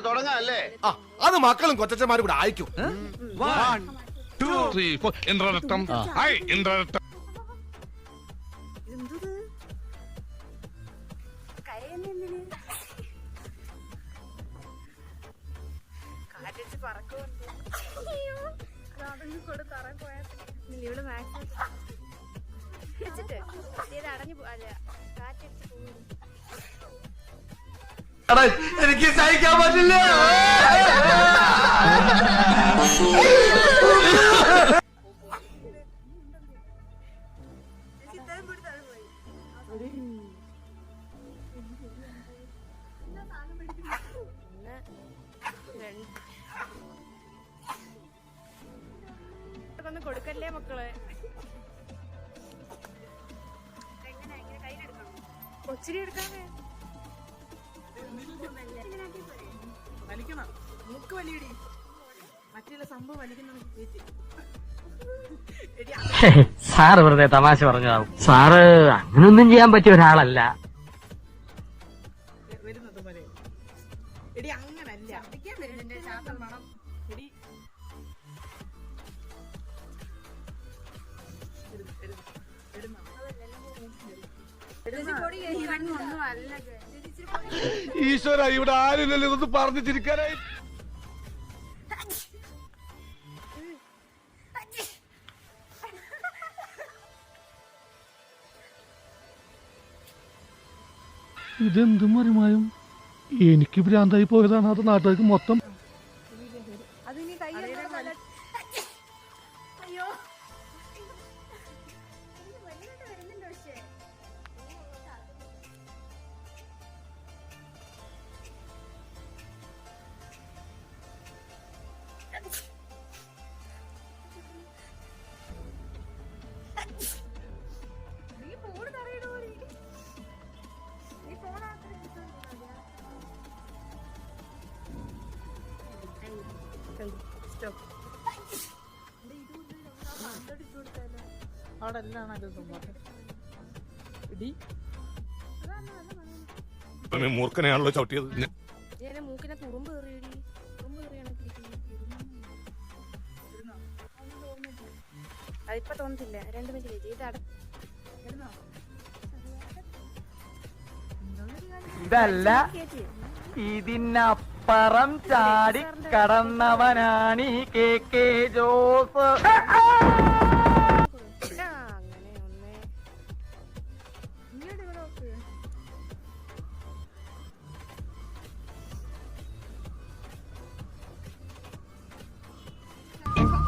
തുടങ്ങാല്ലേ? അത് മക്കളും കൊച്ചന്മാരും കൂടെ അയക്കും. 1 2 3 4 ഇന്ദ്രരത്നം. ഹായ് ഇന്ദ്രരത്നം. എനിക്ക് സഹിക്കാൻ പറ്റില്ല. കൊടുക്കല്ലേ മക്കളെ. കൊച്ചിരി എടുക്കാമേ. വലിക്കണം മൂക്ക് വലിയടി. മറ്റുള്ള സംഭവം വലിക്കുന്ന സാറ് വെറുതെ തമാശ പറഞ്ഞതാവും. സാറ് അങ്ങനൊന്നും ചെയ്യാൻ പറ്റിയ ഒരാളല്ല. വരുന്നത് പോലെ എടി അങ്ങനല്ല. ശ്വാസം വേണം എടി. ഈശ്വര, ഇവിടെ ആരുമില്ലല്ലോ ഇതൊന്ന് പറഞ്ഞു ചിരിക്കാനായി. ഇതെന്തും മറിമായും എനിക്ക് ഭ്രാന്തായി പോയതാണ്. അത് നാട്ടുകാർക്ക് മൊത്തം. മൂർഖനെയാണല്ലോ ചവിട്ടിയത്. മൂക്കിനെ തുറുമ്പ് കയറിയടി. തുറുമ്പ് കയറിയാണ്. അതിപ്പോ തോന്നത്തില്ല. 2 മിനിറ്റ് ചേച്ചി. ഇതല്ല, ഇതിനപ്പുറം ചാടി കടന്നവനാണ് ഈ KK ജോസ്.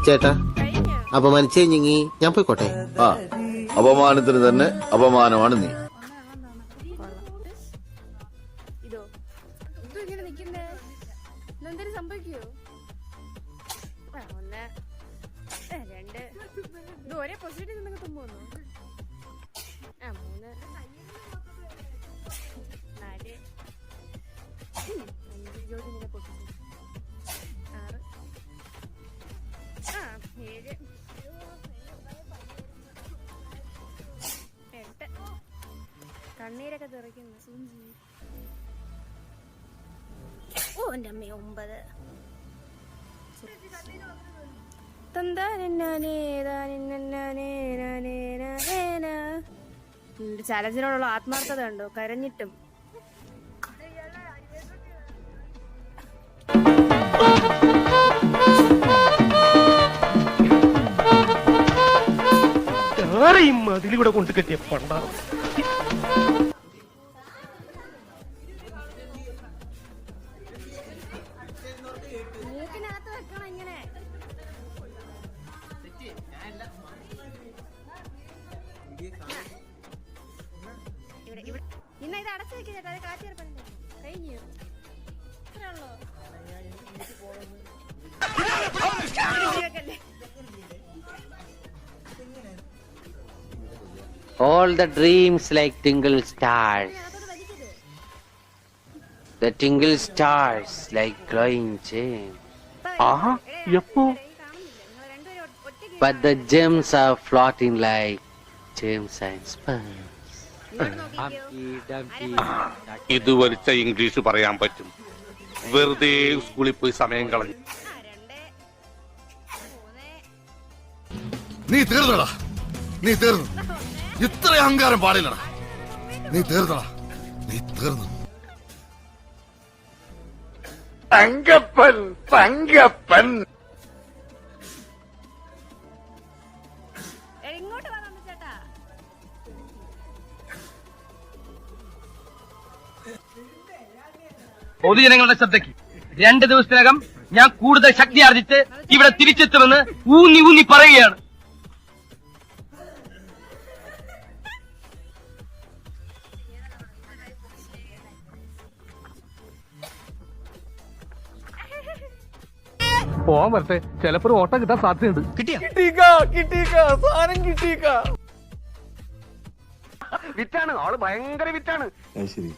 ചേട്ടാ അപമാനിച്ചു കഴിഞ്ഞെങ്കി ഞാൻ പോയിക്കോട്ടെ. അപമാനത്തിന് തന്നെ അപമാനമാണ് നീ. ഇതോ ഇതും ഇങ്ങനെ നിക്കുന്നേ. എന്തെങ്കിലും സംഭവിക്കോ? 1 2 ഇത് ഒരേ പൊസിഷനിൽ നിങ്ങൾ തുമ്പോന്നു. 3 4 5 ജോലി ഇങ്ങനെ പൊട്ടിച്ചു. 6 7 8 കണ്ണീരൊക്കെ തെറിക്കുന്നു. സൂഞ്ചി. ഓ എൻ്റെ അമ്മ 9 ചലഞ്ചിനോടുള്ള ആത്മാർത്ഥത കണ്ടോ? കരഞ്ഞിട്ടും. അതിലൂടെ കൊണ്ട് കെട്ടിയ പണ്ട മൂക്കിനകത്ത് വെക്കണം ഇങ്ങനെ. ഇന്ന ഇത് അടച്ചു വെക്കുന്നത്. അത് കാറ്റ് ചേർപ്പണ്ടേ കഴിഞ്ഞു. All the dreams like tingle stars. The tingle stars like glowing gems. But the gems are floating like gems and sperms. ഇത് വലിച്ച ഇംഗ്ലീഷ് പറയാൻ പറ്റും. വെറുതെ സ്കൂളിൽ പോയി സമയം കളഞ്ഞു. നീ തീർന്നടാ, നീ തീർന്നു. ഇത്ര അഹങ്കാരം പാടില്ലടാ. നീ തീർന്നടാ, നീ തീർന്നു. തങ്കപ്പൻ തങ്കപ്പൻ എങ്ങോട്ട് വാ ചേട്ടാ? പൊതുജനങ്ങളുടെ ശ്രദ്ധയ്ക്ക് 2 ദിവസത്തിനകം ഞാൻ കൂടുതൽ ശക്തി ആർജിച്ച് ഇവിടെ തിരിച്ചെത്തുമെന്ന് ഊന്നി ഊന്നി പറയുകയാണ്. പോവാൻ വരട്ടെ, ചിലപ്പോ ഒരു ഓട്ടം കിട്ടാൻ സാധ്യതയുണ്ട്. വിറ്റാണ്, ആള് ഭയങ്കര വിറ്റാണ്. ശരി.